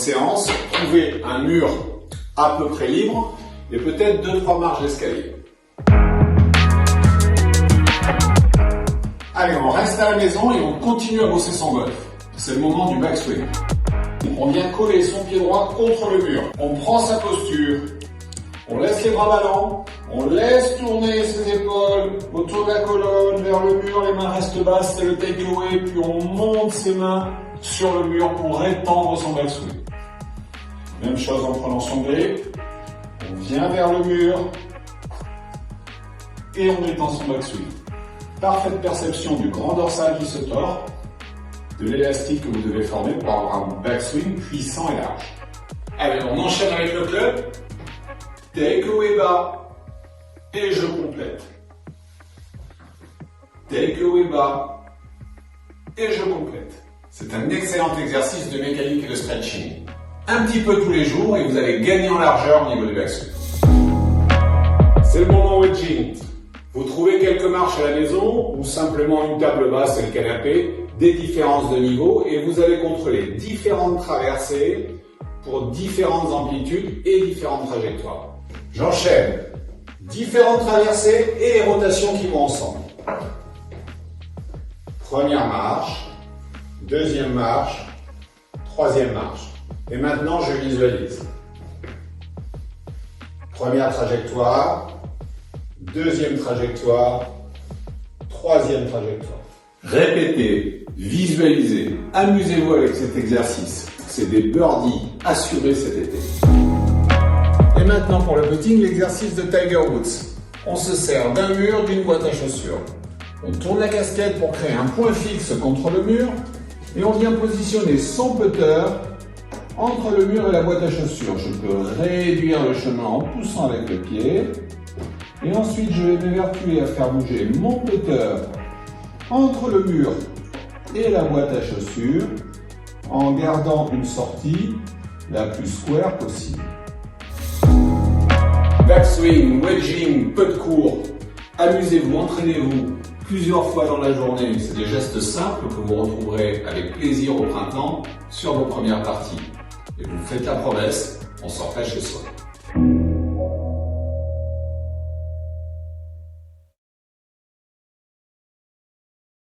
séance, trouvez un mur à peu près libre et peut-être 2-3 marches d'escalier. Allez, on reste à la maison et on continue à bosser son golf. C'est le moment du backswing. On vient coller son pied droit contre le mur. On prend sa posture. On laisse les bras ballants. On laisse tourner ses épaules autour de la colonne, vers le mur. Les mains restent basses, c'est le takeaway. Puis on monte ses mains sur le mur pour étendre son backswing. Même chose en prenant son grip. On vient vers le mur et on étend son backswing. Parfaite perception du grand dorsal qui se tord, de l'élastique que vous devez former pour avoir un backswing puissant et large. Allez, on enchaîne avec le club. Takeaway bas et je complète. Takeaway bas et je complète. C'est un excellent exercice de mécanique et de stretching. Un petit peu tous les jours et vous allez gagner en largeur au niveau du backswing. C'est le moment wedging. Vous trouvez quelques marches à la maison ou simplement une table basse et le canapé, des différences de niveau et vous allez contrôler différentes traversées pour différentes amplitudes et différentes trajectoires. J'enchaîne. Différentes traversées et les rotations qui vont ensemble. Première marche, deuxième marche, troisième marche. Et maintenant, je visualise. Première trajectoire, deuxième trajectoire, troisième trajectoire. Répétez, visualisez, amusez-vous avec cet exercice. C'est des birdies assurés cet été. Et maintenant pour le putting, l'exercice de Tiger Woods. On se sert d'un mur, d'une boîte à chaussures. On tourne la casquette pour créer un point fixe contre le mur et on vient positionner son putter entre le mur et la boîte à chaussures. Je peux réduire le chemin en poussant avec le pied. Et ensuite, je vais m'évertuer à faire bouger mon putter entre le mur et la boîte à chaussures en gardant une sortie la plus square possible. Backswing, wedging, putt court. Amusez-vous, entraînez-vous plusieurs fois dans la journée. C'est des gestes simples que vous retrouverez avec plaisir au printemps sur vos premières parties. Et vous faites la promesse, on sort pas chez soi.